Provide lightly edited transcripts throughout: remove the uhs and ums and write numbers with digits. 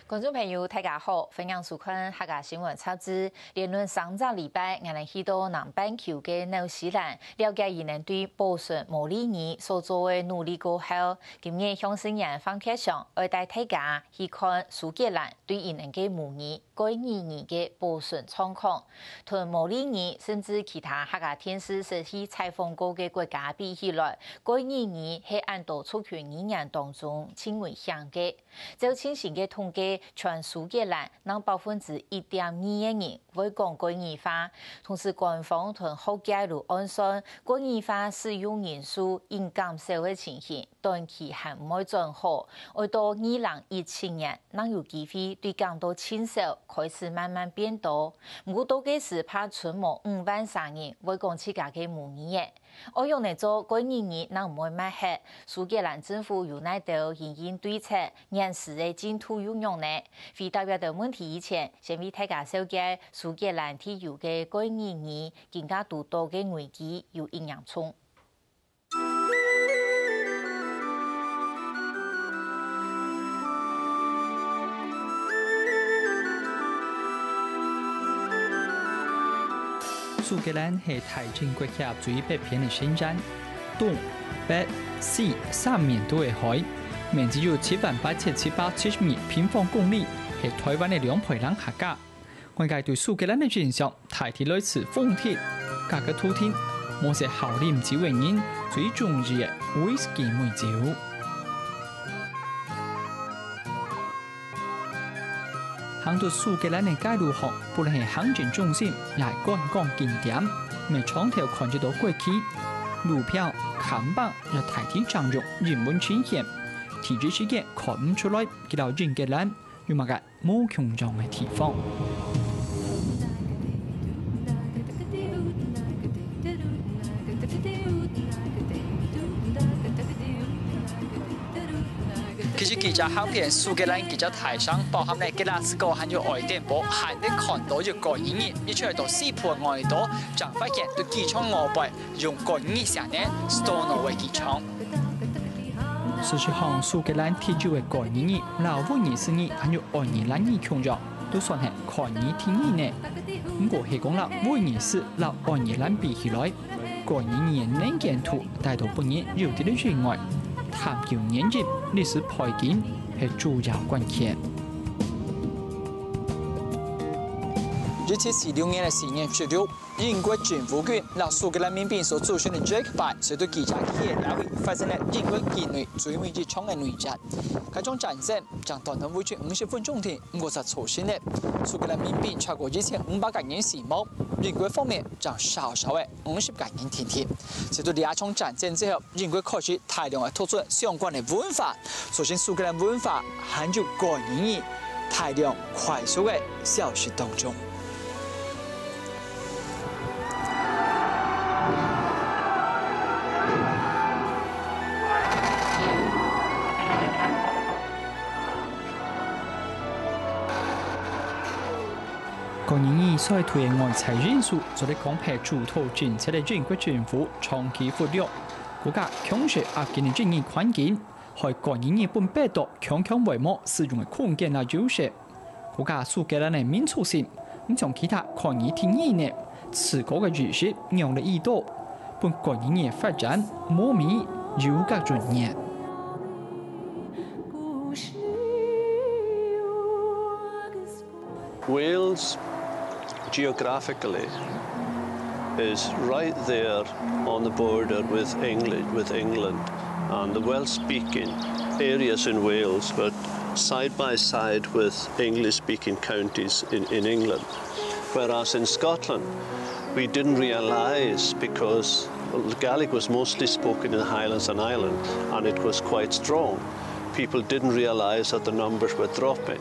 观众朋友，大家好，欢迎收看客家新闻插枝。连论上个礼拜，我们去到南半球的纽西兰，了解伊人对保存毛利语所做的努力过后，今日向新人放开上，要带大家去看苏格兰对伊人的母语、该语的保存状况，同毛利语甚至其他客家天使实去采访过的国家比起来，该语是按多族群语言当中轻微像的。就清醒的统计，全苏格兰能1.2%的人会讲国语话，同时官方同学界都暗算国语话使用人数因减少的情形，短期还唔会转好。而到2017年，能有机会对更多青少开始慢慢变多。不过到嘅时，怕存冇53000人会讲自家嘅母语嘅。我用嚟做国语能唔会买黑？苏格兰政府有奈到应应对策，延时嘅进度运用呢？非代表的问题以前，先为大家了解苏格兰特有嘅国语更加多嘅危机有影响冲。苏格兰是太平国家最北边的深山，东、北、西三面都会海，面积有78770平方公里，是台湾的2倍人客家。外界对苏格兰的印象大体类似风铁，价格土天，某些好啉酒的人最中意的威士忌梅酒。行到苏格兰的街路上，不论是行政中心、也是观光景点，每窗条看得到过去，路票、看板也大体张用人文呈现，体制之间看唔出来，佢到苏格兰有乜个冇强壮的地方。其实记者考片苏格兰记者台上包含咧吉拉斯哥还有外电波，还能看到一个演员，一出来到西坡外岛，将发现对机场外背用国语写呢 Stornoway 机场。事实上，苏格兰铁酒的国语、老文语是语还有外语兰语强弱，都算系看语听语呢。不过系讲啦，文语是老外语兰比起来，国语语能见图带到本日有啲嘅意外。探究年纪、历史背景是主要关键。2016年的4月16日，英国政府军让苏格兰民兵所组成的 Jack 派，随着记者去单位发生了英国境内最危机场的内战。该场战争将短短维持50分钟的50错新的苏格兰民兵超过1500个人死亡，英国方面将少少的50个人停停。随着两场战争之后，英国开始大量的突出相关的文化，所幸苏格兰文化还有国语大量快速的消失当中。国语所推的外财人数，做咧讲系主导政策的英国政府长期忽略，国家强势压紧的经济环境，害国语本百度强强为末使用的空间来优势。国家苏格兰的民族性，将其他国语听语呢，此国的语识用了耳朵，本国语的发展莫名有个尊严。Wales geographically is right there on the border with England, and the Welsh-speaking areas in Wales were side by side with English-speaking counties in England. Whereas in Scotland, we didn't realise because Gaelic was mostly spoken in the Highlands and Islands, and it was quite strong. People didn't realise that the numbers were dropping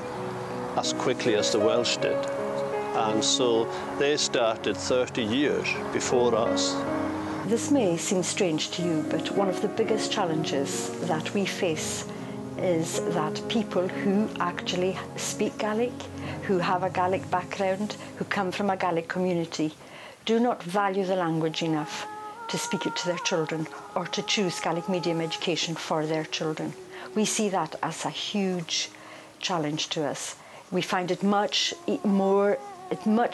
as quickly as the Welsh did. And so they started 30 years before us. This may seem strange to you, but one of the biggest challenges that we face is that people who actually speak Gaelic, who have a Gaelic background, who come from a Gaelic community, do not value the language enough to speak it to their children or to choose Gaelic medium education for their children. We see that as a huge challenge to us. We find it much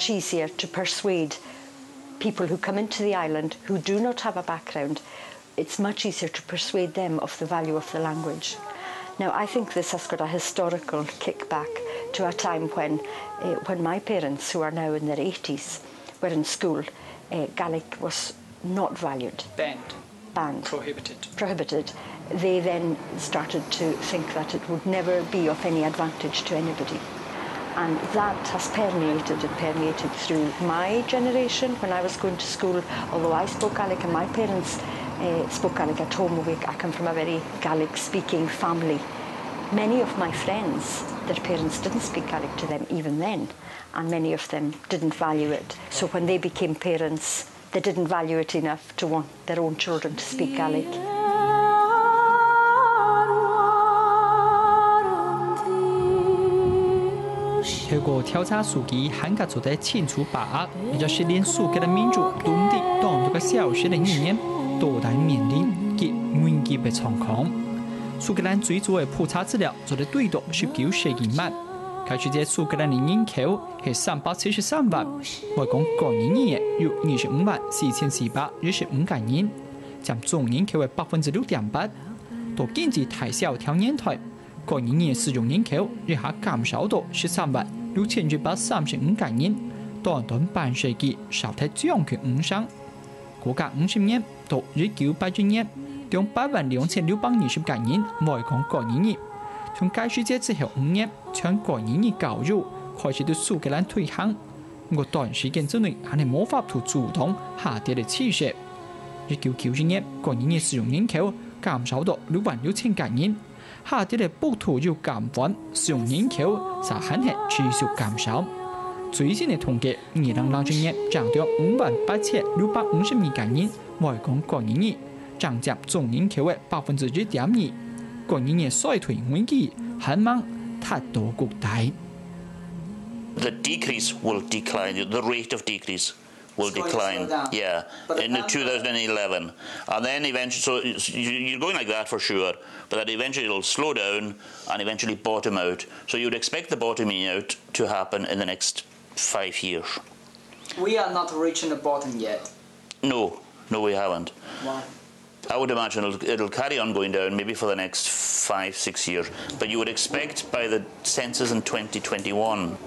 easier to persuade people who come into the island who do not have a background. It's much easier to persuade them of the value of the language. Now, I think this has got a historical kickback to a time when my parents, who are now in their 80s, were in school. Gaelic was not valued. Banned. Prohibited. They then started to think that it would never be of any advantage to anybody. And that has permeated through my generation when I was going to school. Although I spoke Gaelic and my parents spoke Gaelic at home, I come from a very Gaelic-speaking family. Many of my friends, their parents didn't speak Gaelic to them even then, and many of them didn't value it. So when they became parents, they didn't value it enough to want their own children to speak Gaelic.透過調查數據，韓國做得清楚把握，也就是連蘇格蘭民族當地當地嘅小學的語言都在面臨極危機嘅狀況。蘇格蘭最早嘅普查資料做得對到19世紀末，開始在蘇格蘭嘅人口係373萬，外講個人嘅有25萬4425個人，佔總人口嘅6.8%。到經濟大蕭條年代，個人嘅使用人口一下減少到13萬6135個人，短短半世紀少睇將近5成。過隔50年到1980年，將82620個人外講個人嘅。從解釋者之後5年，將個人嘅教育開始對蘇格蘭推行。我短時間之內還係無法度主動下跌嘅趨勢。1990年，個人嘅使用人口減少到66000個人。下跌嘅幅度要減緩，使用人口則還係持續減少。最新嘅統計，2020年漲到58652個人外講個人嘅，漲佔總人口嘅1.2%。個人嘅衰退危機很猛，態度極大。The decrease will decline. The rate of decrease will decline. Yeah, in 2011, and then eventually, so you're going like that for sure. But that eventually it'll slow down and eventually bottom out. So you'd expect the bottoming out to happen in the next 5 years. We are not reaching the bottom yet. No, we haven't. Why? I would imagine it'll carry on going down maybe for the next 5-6 years. But you would expect by the census in 2021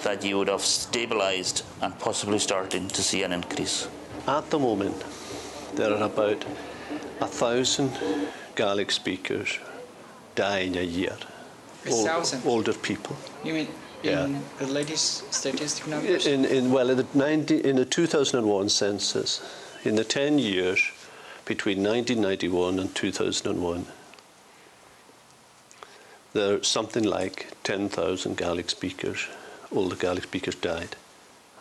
that you would have stabilised and possibly starting to see an increase. At the moment, there are about 1,000 Gaelic speakers dying a year. 1,000? Older people. You mean in the latest statistic numbers? In the 2001 census, in the 10 years between 1991 and 2001, there something like 10,000 Gaelic speakers, older Gaelic speakers died.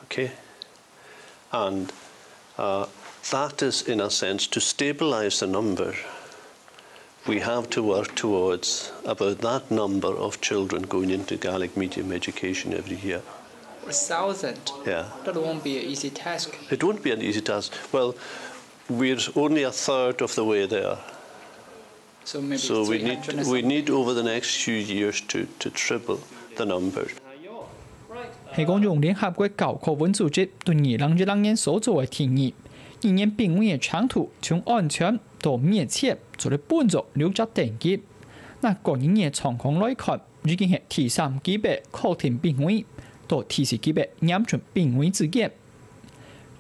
Okay? And that is, in a sense, to stabilise the number. We have to work towards about that number of children going into Gaelic medium education every year. 1,000? Yeah. That won't be an easy task. It won't be an easy task. Well, we're only a third of the way there. So maybe we need over the next few years to triple the numbers. 係講用聯合國教科文組織對2012年所做嘅提議，2年並未嘅長途從安全到滅切做咗半咗6隻等級。那個人嘅狀況來看，已經係第3級別確定病危到第4級別嚴重病危之間。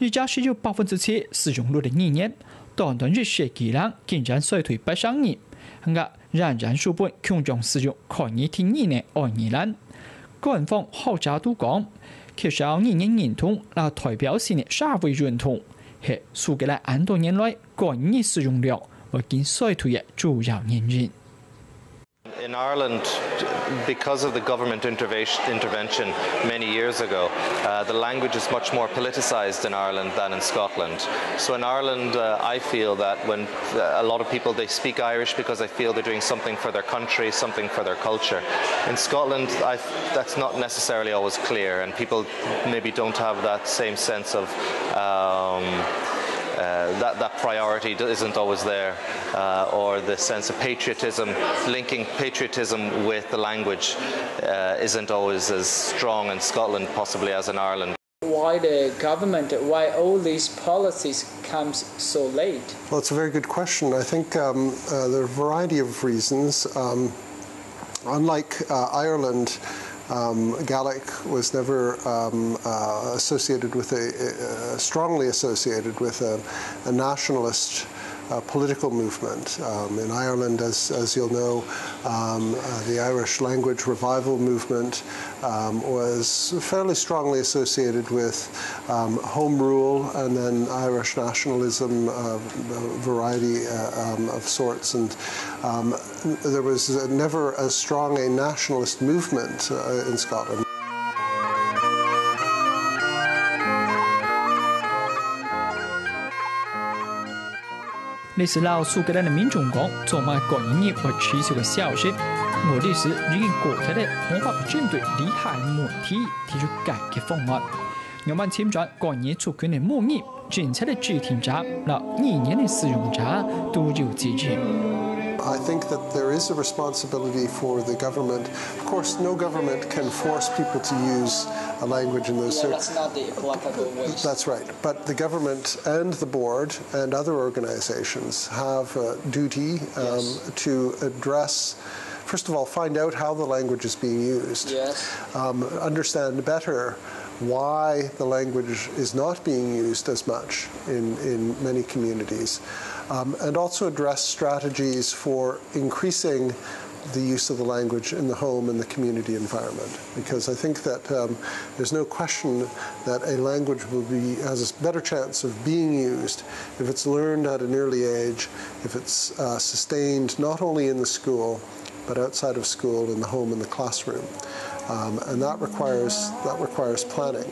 而家是有7%使用率嘅2年，短短1世紀內竟然衰退8年，我仍然書本強調使用可以聽2年2年。官方學者都講，其實2年認同那代表性嘅社會認同係蘇格蘭很多年來個人嘅使用量會見衰退嘅主要原因。In Ireland, because of the government intervention many years ago, the language is much more politicised in Ireland than in Scotland. So in Ireland, I feel that when a lot of people, they speak Irish because they feel they're doing something for their country, something for their culture. In Scotland, that's not necessarily always clear, and people maybe don't have that same sense of that priority isn't always there, or the sense of patriotism, linking patriotism with the language, isn't always as strong in Scotland possibly as in Ireland. Why the government, why all these policies comes so late? Well, it's a very good question. I think there are a variety of reasons. Unlike Ireland, Gaelic was never associated with strongly associated with a nationalist political movement. In Ireland, as you'll know, the Irish language revival movement was fairly strongly associated with home rule and then Irish nationalism, a variety of sorts. And there was never as strong a nationalist movement in Scotland.历史老苏格兰的民众讲，做买个人业或持续的消息。我历史已经过头的无法针对利害问题提出改革方案。我们签转个人主权的模拟，政策的制定者、那意念的使用者都有责任。 I think that there is a responsibility for the government. Of course, no government can force people to use a language in those That's not the applicable way. That's right. But the government and the board and other organizations have a duty to address, first of all, find out how the language is being used. Yes. Understand better why the language is not being used as much in many communities. And also address strategies for increasing the use of the language in the home and the community environment. Because I think that there's no question that a language has a better chance of being used if it's learned at an early age, if it's sustained not only in the school, but outside of school, in the home and the classroom. And that requires planning.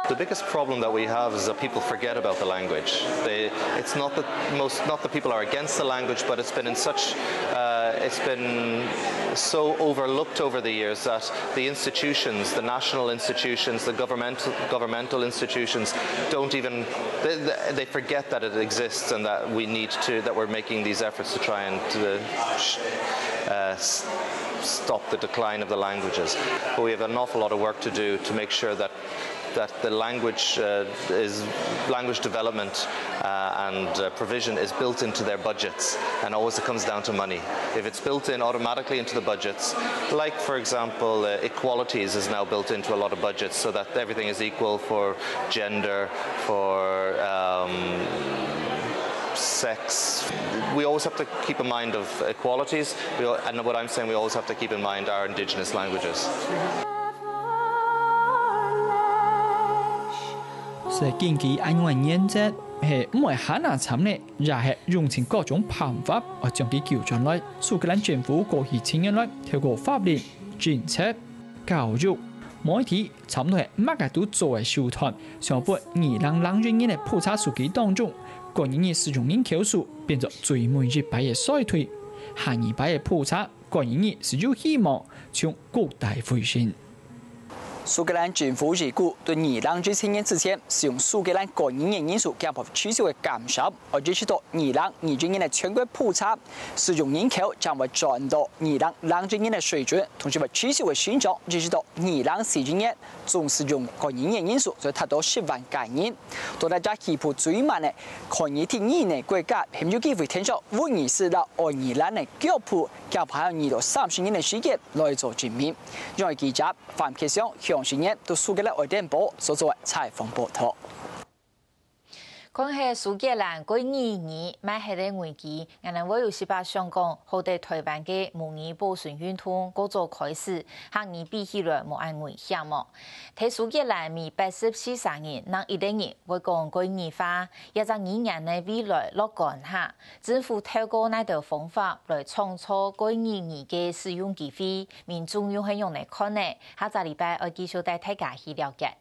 The biggest problem that we have is that people forget about the language. It's not that people are against the language, but it's been so overlooked over the years that the institutions, the national institutions, the governmental institutions, don't even they forget that it exists and that that we're making these efforts to try and stop the decline of the languages. But we have an awful lot of work to do to make sure that the language development and provision is built into their budgets, and always it comes down to money. If it's built in automatically into the budgets, like for example equalities is now built into a lot of budgets so that everything is equal for gender, for sex. We always have to keep in mind of equalities, and what I'm saying, we always have to keep in mind our indigenous languages. 在近期安全原則係唔係很難參呢，也係用盡各種辦法而將佢救出來。蘇格蘭政府過去10年來，透過法律、政策、教育、媒體，差唔多係乜嘢都作為手段，想把2002年嘅普查數據當中，個人嘅使用人口數變作最每日擺嘅衰退，下一擺嘅普查，個人嘅是有希望從國大回升。 蘇格蘭政府預估對2017年之前，使用蘇格蘭個人嘅人數將會持續嘅減少，而截至到2020年嘅全國普查，使用人口將會轉到2020年嘅水準，同時會持續嘅上漲，截至到2040年，總使用個人嘅人數就達到10萬個人。到大家起步最慢嘅可以聽2年國家，係有機會聽到2024到2020年腳步，較排2到30年嘅時間來做證明。因為記者范啟祥。 向新年到蘇格蘭外電報所做採訪報道。講起蘇格蘭過2年買下的危機，我哋會有18香港好在台灣嘅模擬保存運動嗰做開始，行年比起來冇安危險喎。睇蘇格蘭咪84年，讓一定人會講過2化，也在2年內未來樂觀下，政府透過呢條方法來創造過2嘅使用機會，民眾用係用嚟看呢，下個禮拜我繼續帶大家去了解。